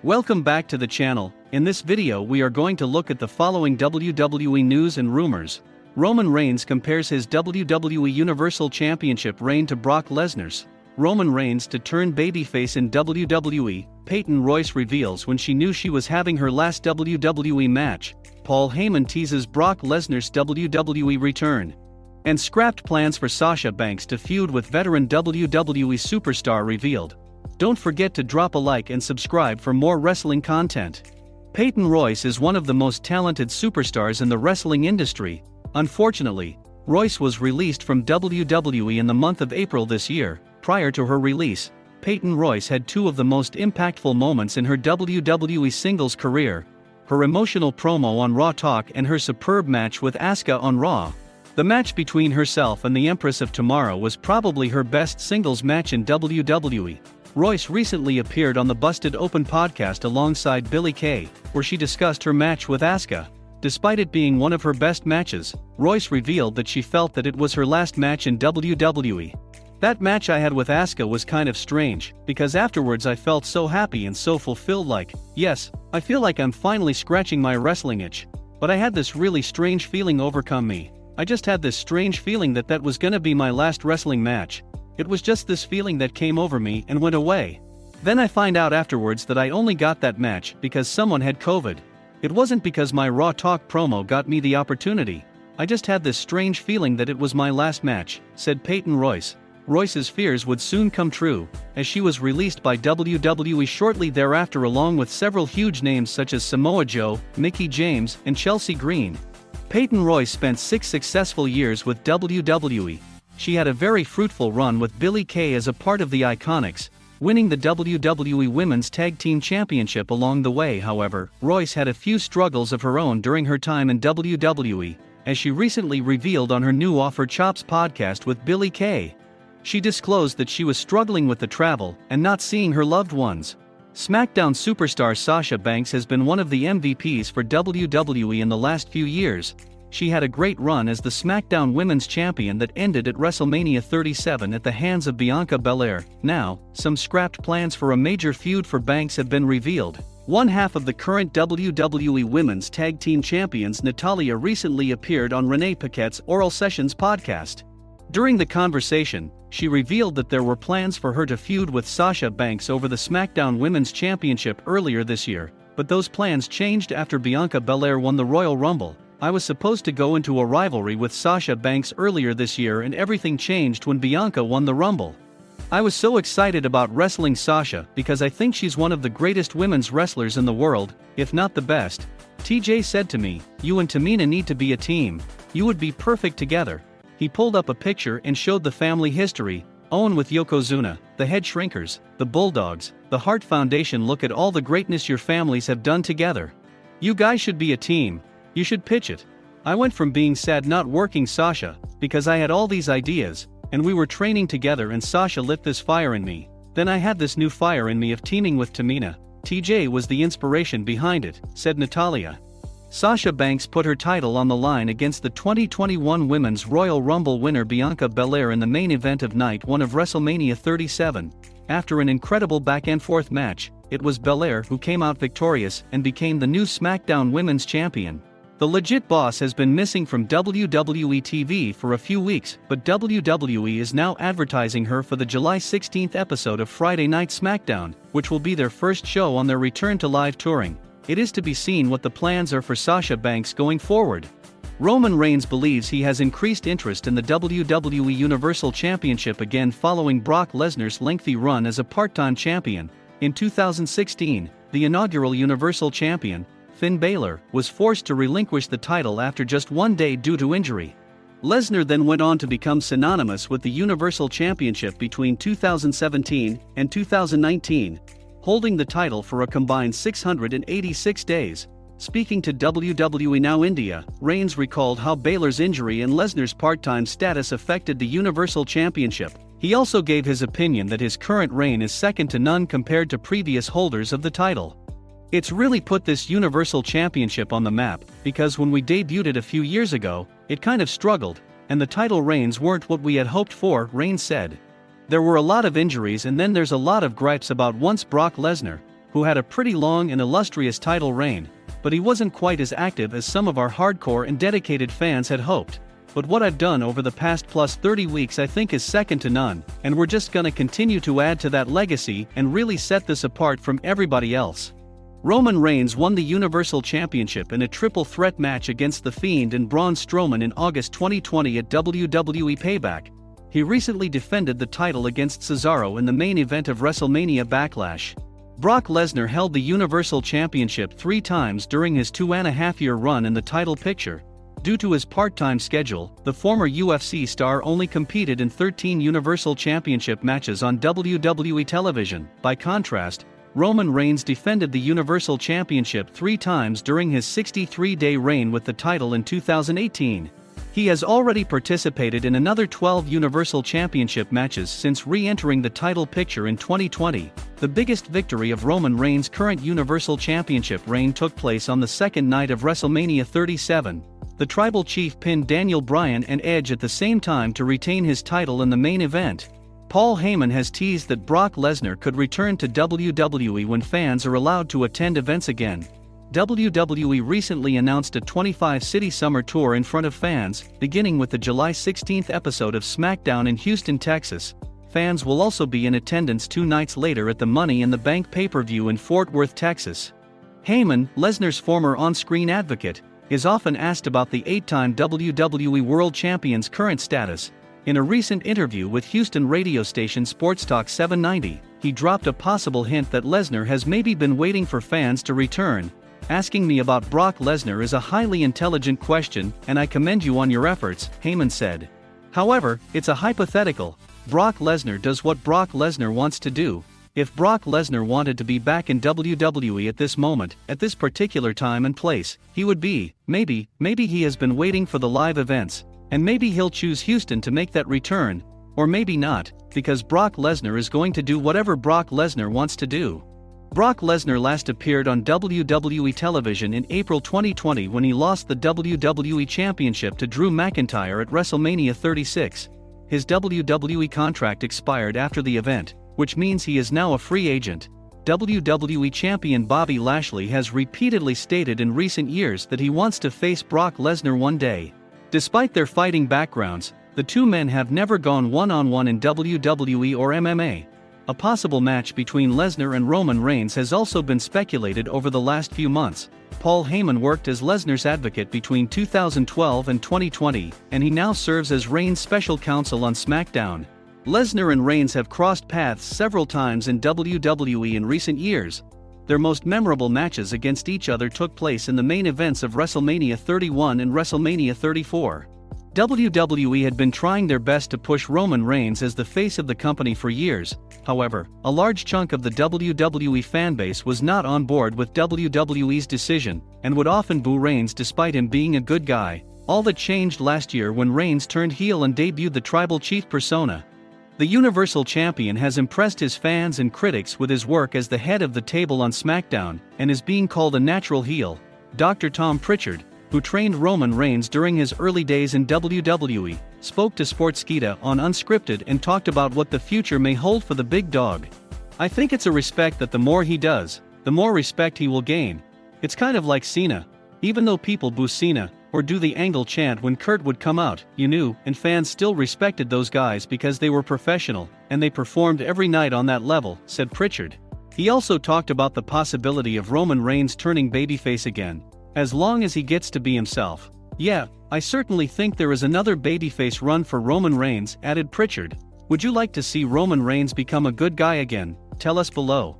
Welcome back to the channel. In this video we are going to look at the following WWE news and rumors. Roman Reigns compares his WWE Universal Championship reign to Brock Lesnar's. Roman Reigns to turn babyface in WWE, Peyton Royce reveals when she knew she was having her last WWE match. Paul Heyman teases Brock Lesnar's WWE return. And scrapped plans for Sasha Banks to feud with veteran WWE superstar revealed. Don't forget to drop a like and subscribe for more wrestling content. Peyton Royce is one of the most talented superstars in the wrestling industry. Unfortunately, Royce was released from WWE in the month of April this year. Prior to her release, Peyton Royce had two of the most impactful moments in her WWE singles career: her emotional promo on Raw Talk and her superb match with Asuka on Raw. The match between herself and the Empress of Tomorrow was probably her best singles match in WWE. Royce recently appeared on the Busted Open podcast alongside Billie Kay, where she discussed her match with Asuka. Despite it being one of her best matches, Royce revealed that she felt that it was her last match in WWE. That match I had with Asuka was kind of strange, because afterwards I felt so happy and so fulfilled, like, yes, I feel like I'm finally scratching my wrestling itch. But I had this really strange feeling overcome me. I just had this strange feeling that was gonna be my last wrestling match. It was just this feeling that came over me and went away. Then I find out afterwards that I only got that match because someone had COVID. It wasn't because my Raw Talk promo got me the opportunity. I just had this strange feeling that it was my last match, said Peyton Royce. Royce's fears would soon come true, as she was released by WWE shortly thereafter along with several huge names such as Samoa Joe, Mickie James, and Chelsea Green. Peyton Royce spent 6 successful years with WWE. She had a very fruitful run with Billie Kay as a part of the Iconics, winning the WWE Women's Tag Team Championship along the way. However, Royce had a few struggles of her own during her time in WWE, as she recently revealed on her new Off Her Chops podcast with Billie Kay. She disclosed that she was struggling with the travel and not seeing her loved ones. SmackDown superstar Sasha Banks has been one of the MVPs for WWE in the last few years. She had a great run as the SmackDown Women's Champion that ended at WrestleMania 37 at the hands of Bianca Belair. Now, some scrapped plans for a major feud for Banks have been revealed. One half of the current WWE Women's Tag Team Champions, Natalya, recently appeared on Renee Paquette's Oral Sessions podcast. During the conversation, she revealed that there were plans for her to feud with Sasha Banks over the SmackDown Women's Championship earlier this year, but those plans changed after Bianca Belair won the Royal Rumble. I was supposed to go into a rivalry with Sasha Banks earlier this year, and everything changed when Bianca won the Rumble. I was so excited about wrestling Sasha because I think she's one of the greatest women's wrestlers in the world, if not the best. TJ said to me, "You and Tamina need to be a team. You would be perfect together." He pulled up a picture and showed the family history: Owen with Yokozuna, the Head Shrinkers, the Bulldogs, the Hart Foundation. Look at all the greatness your families have done together. You guys should be a team. You should pitch it. I went from being sad not working Sasha, because I had all these ideas, and we were training together, and Sasha lit this fire in me. Then I had this new fire in me of teaming with Tamina. TJ was the inspiration behind it, said Natalya. Sasha Banks put her title on the line against the 2021 Women's Royal Rumble winner Bianca Belair in the main event of Night 1 of WrestleMania 37. After an incredible back-and-forth match, it was Belair who came out victorious and became the new SmackDown Women's Champion. The legit boss has been missing from WWE TV for a few weeks, but WWE is now advertising her for the July 16th episode of Friday Night SmackDown, which will be their first show on their return to live touring. It is to be seen what the plans are for Sasha Banks going forward. Roman Reigns believes he has increased interest in the WWE Universal Championship again following Brock Lesnar's lengthy run as a part-time champion. In 2016, the inaugural Universal Champion, Finn Balor, was forced to relinquish the title after just one day due to injury. Lesnar then went on to become synonymous with the Universal Championship between 2017 and 2019, holding the title for a combined 686 days. Speaking to WWE Now India, Reigns recalled how Balor's injury and Lesnar's part-time status affected the Universal Championship. He also gave his opinion that his current reign is second to none compared to previous holders of the title. It's really put this Universal Championship on the map, because when we debuted it a few years ago, it kind of struggled, and the title reigns weren't what we had hoped for, Reigns said. There were a lot of injuries, and then there's a lot of gripes about once Brock Lesnar. who had a pretty long and illustrious title reign, but he wasn't quite as active as some of our hardcore and dedicated fans had hoped. But what I've done over the past plus 30 weeks I think is second to none, and we're just gonna continue to add to that legacy and really set this apart from everybody else. Roman Reigns won the Universal Championship in a triple threat match against The Fiend and Braun Strowman in August 2020 at WWE Payback. He recently defended the title against Cesaro in the main event of WrestleMania Backlash. Brock Lesnar held the Universal Championship 3 times during his 2.5-year run in the title picture. Due to his part-time schedule, the former UFC star only competed in 13 Universal Championship matches on WWE television. By contrast, Roman Reigns defended the Universal Championship 3 times during his 63-day reign with the title in 2018. He has already participated in another 12 Universal Championship matches since re-entering the title picture in 2020. The biggest victory of Roman Reigns' current Universal Championship reign took place on the second night of WrestleMania 37. The Tribal Chief pinned Daniel Bryan and Edge at the same time to retain his title in the main event. Paul Heyman has teased that Brock Lesnar could return to WWE when fans are allowed to attend events again. WWE recently announced a 25-city summer tour in front of fans, beginning with the July 16 episode of SmackDown in Houston, Texas. Fans will also be in attendance 2 nights later at the Money in the Bank pay-per-view in Fort Worth, Texas. Heyman, Lesnar's former on-screen advocate, is often asked about the 8-time WWE World Champion's current status. In a recent interview with Houston radio station Sports Talk 790, he dropped a possible hint that Lesnar has maybe been waiting for fans to return. "Asking me about Brock Lesnar is a highly intelligent question, and I commend you on your efforts," Heyman said. However, it's a hypothetical. Brock Lesnar does what Brock Lesnar wants to do. If Brock Lesnar wanted to be back in WWE at this moment, at this particular time and place, he would be. Maybe he has been waiting for the live events, and maybe he'll choose Houston to make that return, or maybe not, because Brock Lesnar is going to do whatever Brock Lesnar wants to do. Brock Lesnar last appeared on WWE television in April 2020 when he lost the WWE Championship to Drew McIntyre at WrestleMania 36. His WWE contract expired after the event, which means he is now a free agent. WWE Champion Bobby Lashley has repeatedly stated in recent years that he wants to face Brock Lesnar one day. Despite their fighting backgrounds, the two men have never gone one-on-one in WWE or MMA. A possible match between Lesnar and Roman Reigns has also been speculated over the last few months. Paul Heyman worked as Lesnar's advocate between 2012 and 2020, and he now serves as Reigns' special counsel on SmackDown. Lesnar and Reigns have crossed paths several times in WWE in recent years. Their most memorable matches against each other took place in the main events of WrestleMania 31 and WrestleMania 34. WWE had been trying their best to push Roman Reigns as the face of the company for years. However, a large chunk of the WWE fanbase was not on board with WWE's decision, and would often boo Reigns despite him being a good guy. All that changed last year when Reigns turned heel and debuted the Tribal Chief persona. The Universal Champion has impressed his fans and critics with his work as the head of the table on SmackDown, and is being called a natural heel. Dr. Tom Pritchard, who trained Roman Reigns during his early days in WWE, spoke to Sportskeeda on Unscripted and talked about what the future may hold for the big dog. "I think it's a respect that the more he does, the more respect he will gain. It's kind of like Cena. Even though people boo Cena, or do the Angle chant when Kurt would come out, you knew, and fans still respected those guys because they were professional, and they performed every night on that level," said Pritchard. He also talked about the possibility of Roman Reigns turning babyface again, as long as he gets to be himself. "Yeah, I certainly think there is another babyface run for Roman Reigns," added Pritchard. "Would you like to see Roman Reigns become a good guy again? Tell us below."